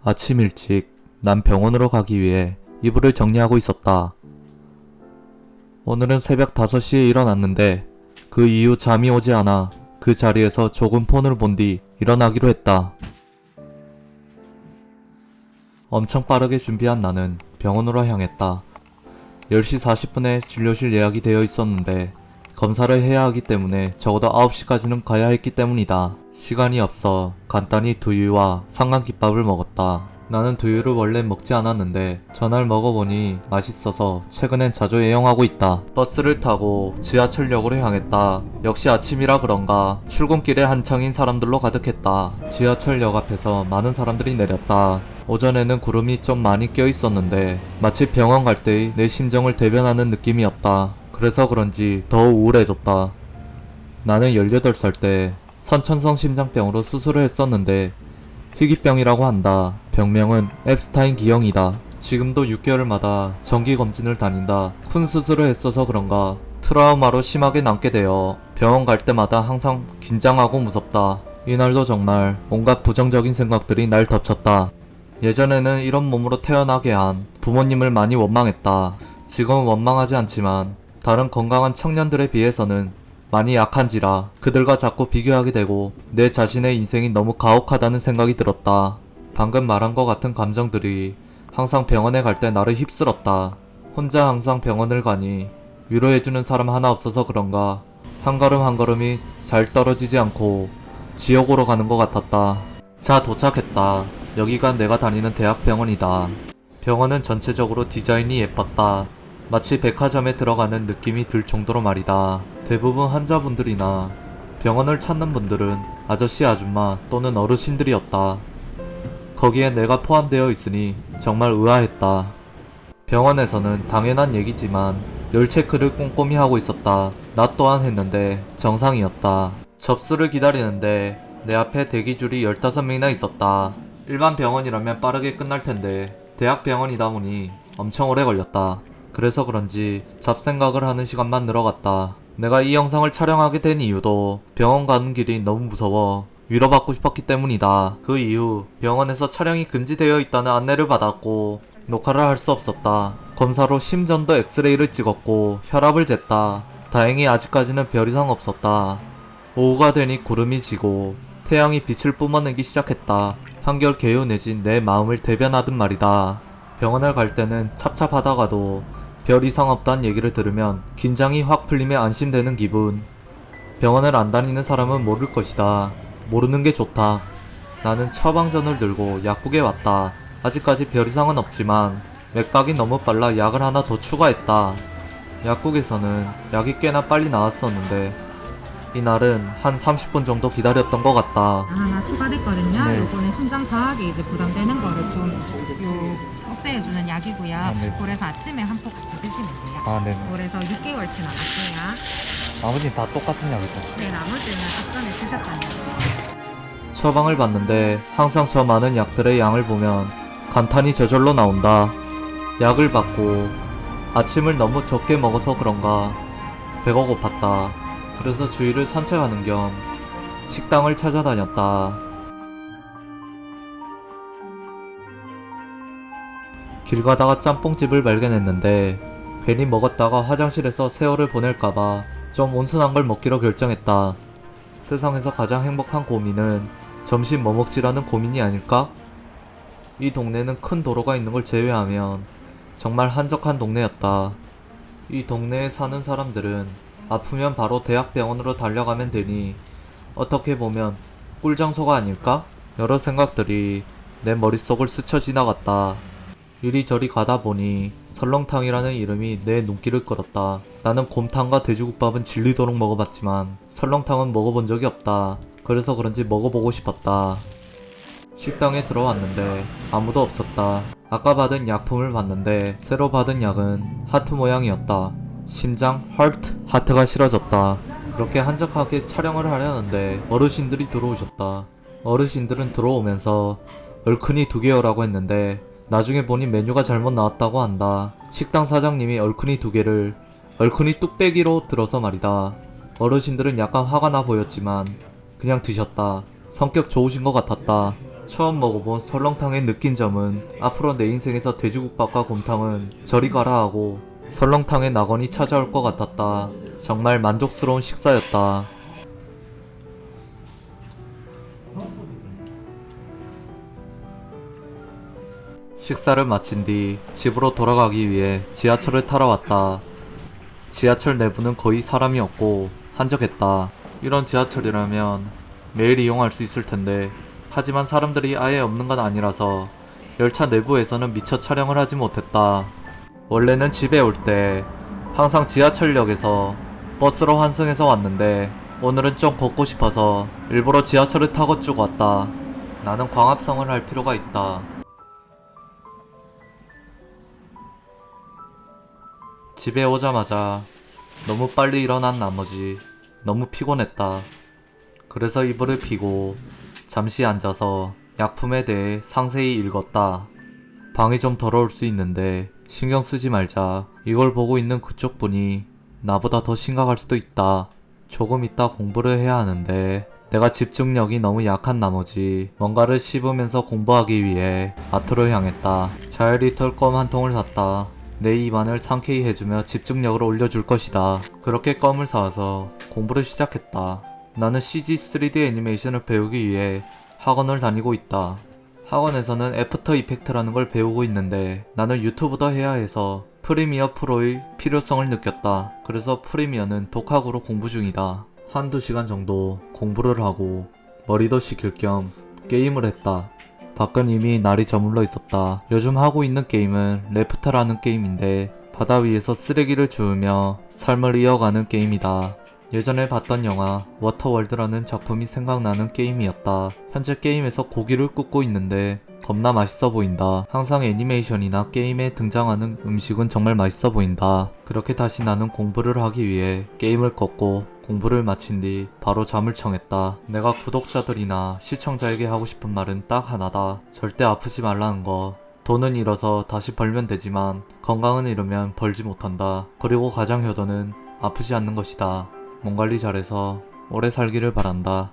아침 일찍 난 병원으로 가기 위해 이불을 정리하고 있었다. 오늘은 새벽 5시에 일어났는데 그 이후 잠이 오지 않아 그 자리에서 조금 폰을 본 뒤 일어나기로 했다. 엄청 빠르게 준비한 나는 병원으로 향했다. 10시 40분에 진료실 예약이 되어 있었는데 검사를 해야 하기 때문에 적어도 9시까지는 가야 했기 때문이다. 시간이 없어 간단히 두유와 삼각김밥을 먹었다. 나는 두유를 원래 먹지 않았는데 전날 먹어보니 맛있어서 최근엔 자주 애용하고 있다. 버스를 타고 지하철역으로 향했다. 역시 아침이라 그런가 출근길에 한창인 사람들로 가득했다. 지하철역 앞에서 많은 사람들이 내렸다. 오전에는 구름이 좀 많이 껴 있었는데 마치 병원 갈 때의 내 심정을 대변하는 느낌이었다. 그래서 그런지 더 우울해졌다. 나는 18살 때 선천성 심장병으로 수술을 했었는데 희귀병이라고 한다. 병명은 엡스타인 기형이다. 지금도 6개월마다 정기검진을 다닌다. 큰 수술을 했어서 그런가 트라우마로 심하게 남게 되어 병원 갈 때마다 항상 긴장하고 무섭다. 이날도 정말 온갖 부정적인 생각들이 날 덮쳤다. 예전에는 이런 몸으로 태어나게 한 부모님을 많이 원망했다. 지금은 원망하지 않지만 다른 건강한 청년들에 비해서는 많이 약한지라 그들과 자꾸 비교하게 되고 내 자신의 인생이 너무 가혹하다는 생각이 들었다. 방금 말한 것 같은 감정들이 항상 병원에 갈 때 나를 휩쓸었다. 혼자 항상 병원을 가니 위로해주는 사람 하나 없어서 그런가 한 걸음 한 걸음이 잘 떨어지지 않고 지옥으로 가는 것 같았다. 자, 도착했다. 여기가 내가 다니는 대학병원이다. 병원은 전체적으로 디자인이 예뻤다. 마치 백화점에 들어가는 느낌이 들 정도로 말이다. 대부분 환자분들이나 병원을 찾는 분들은 아저씨 아줌마 또는 어르신들이었다. 거기에 내가 포함되어 있으니 정말 의아했다. 병원에서는 당연한 얘기지만 열 체크를 꼼꼼히 하고 있었다. 나 또한 했는데 정상이었다. 접수를 기다리는데 내 앞에 대기줄이 15명이나 있었다. 일반 병원이라면 빠르게 끝날 텐데 대학병원이다 보니 엄청 오래 걸렸다. 그래서 그런지 잡생각을 하는 시간만 늘어갔다. 내가 이 영상을 촬영하게 된 이유도 병원 가는 길이 너무 무서워 위로받고 싶었기 때문이다. 그 이후 병원에서 촬영이 금지되어 있다는 안내를 받았고 녹화를 할 수 없었다. 검사로 심전도 엑스레이를 찍었고 혈압을 쟀다. 다행히 아직까지는 별 이상 없었다. 오후가 되니 구름이 지고 태양이 빛을 뿜어내기 시작했다. 한결 개운해진 내 마음을 대변하듯 말이다. 병원을 갈 때는 찹찹하다가도 별 이상 없단 얘기를 들으면 긴장이 확 풀리며 안심되는 기분. 병원을 안 다니는 사람은 모를 것이다. 모르는 게 좋다. 나는 처방전을 들고 약국에 왔다. 아직까지 별 이상은 없지만 맥박이 너무 빨라 약을 하나 더 추가했다. 약국에서는 약이 꽤나 빨리 나왔었는데 이날은 한 30분 정도 기다렸던 것 같다. 하나 추가됐거든요. 네. 요거는 심장 과하게 이제 부담되는 거를 좀 억제해주는 약이고요. 네. 그래서 아침에 한 포 같이 드시면 돼요. 네. 그래서 6개월치 남았어요. 나머지는 다 똑같은 약이죠. 네, 나머지는 앞전에 드셨잖아요. 처방을 받는데 항상 저 많은 약들의 양을 보면 감탄이 저절로 나온다. 약을 받고 아침을 너무 적게 먹어서 그런가 배가 고팠다. 그래서 주위를 산책하는 겸 식당을 찾아다녔다. 길 가다가 짬뽕집을 발견했는데 괜히 먹었다가 화장실에서 세월을 보낼까봐 좀 온순한 걸 먹기로 결정했다. 세상에서 가장 행복한 고민은 점심 뭐 먹지라는 고민이 아닐까? 이 동네는 큰 도로가 있는 걸 제외하면 정말 한적한 동네였다. 이 동네에 사는 사람들은 아프면 바로 대학병원으로 달려가면 되니 어떻게 보면 꿀장소가 아닐까? 여러 생각들이 내 머릿속을 스쳐 지나갔다. 이리저리 가다 보니 설렁탕이라는 이름이 내 눈길을 끌었다. 나는 곰탕과 돼지국밥은 질리도록 먹어봤지만 설렁탕은 먹어본 적이 없다. 그래서 그런지 먹어보고 싶었다. 식당에 들어왔는데 아무도 없었다. 아까 받은 약품을 봤는데 새로 받은 약은 하트 모양이었다. 심장, 하트가 실어졌다. 그렇게 한적하게 촬영을 하려는데 어르신들이 들어오셨다. 어르신들은 들어오면서 얼큰이 2개여라고 했는데 나중에 보니 메뉴가 잘못 나왔다고 한다. 식당 사장님이 얼큰이 2개를 얼큰이 뚝배기로 들어서 말이다. 어르신들은 약간 화가 나 보였지만 그냥 드셨다. 성격 좋으신 것 같았다. 처음 먹어본 설렁탕의 느낀 점은 앞으로 내 인생에서 돼지국밥과 곰탕은 저리 가라 하고 설렁탕의 낙원이 찾아올 것 같았다. 정말 만족스러운 식사였다. 식사를 마친 뒤 집으로 돌아가기 위해 지하철을 타러 왔다. 지하철 내부는 거의 사람이 없고 한적했다. 이런 지하철이라면 매일 이용할 수 있을 텐데 하지만 사람들이 아예 없는 건 아니라서 열차 내부에서는 미처 촬영을 하지 못했다. 원래는 집에 올 때 항상 지하철역에서 버스로 환승해서 왔는데 오늘은 좀 걷고 싶어서 일부러 지하철을 타고 쭉 왔다. 나는 광합성을 할 필요가 있다. 집에 오자마자 너무 빨리 일어난 나머지 너무 피곤했다. 그래서 이불을 피고 잠시 앉아서 약품에 대해 상세히 읽었다. 방이 좀 더러울 수 있는데 신경 쓰지 말자. 이걸 보고 있는 그쪽 분이 나보다 더 심각할 수도 있다. 조금 있다 공부를 해야 하는데 내가 집중력이 너무 약한 나머지 뭔가를 씹으면서 공부하기 위해 마트로 향했다. 자일리톨 껌 한 통을 샀다. 내 입안을 상쾌히 해주며 집중력을 올려줄 것이다. 그렇게 껌을 사와서 공부를 시작했다. 나는 CG 3D 애니메이션을 배우기 위해 학원을 다니고 있다. 학원에서는 애프터 이펙트라는 걸 배우고 있는데 나는 유튜브도 해야 해서 프리미어 프로의 필요성을 느꼈다. 그래서 프리미어는 독학으로 공부 중이다. 한두 시간 정도 공부를 하고 머리도 식힐 겸 게임을 했다. 밖은 이미 날이 저물러 있었다. 요즘 하고 있는 게임은 레프트라는 게임인데 바다 위에서 쓰레기를 주우며 삶을 이어가는 게임이다. 예전에 봤던 영화 워터월드라는 작품이 생각나는 게임이었다. 현재 게임에서 고기를 굽고 있는데 겁나 맛있어 보인다. 항상 애니메이션이나 게임에 등장하는 음식은 정말 맛있어 보인다. 그렇게 다시 나는 공부를 하기 위해 게임을 껐고 공부를 마친 뒤 바로 잠을 청했다. 내가 구독자들이나 시청자에게 하고 싶은 말은 딱 하나다. 절대 아프지 말라는 거. 돈은 잃어서 다시 벌면 되지만 건강은 잃으면 벌지 못한다. 그리고 가장 효도는 아프지 않는 것이다. 몸 관리 잘해서 오래 살기를 바란다.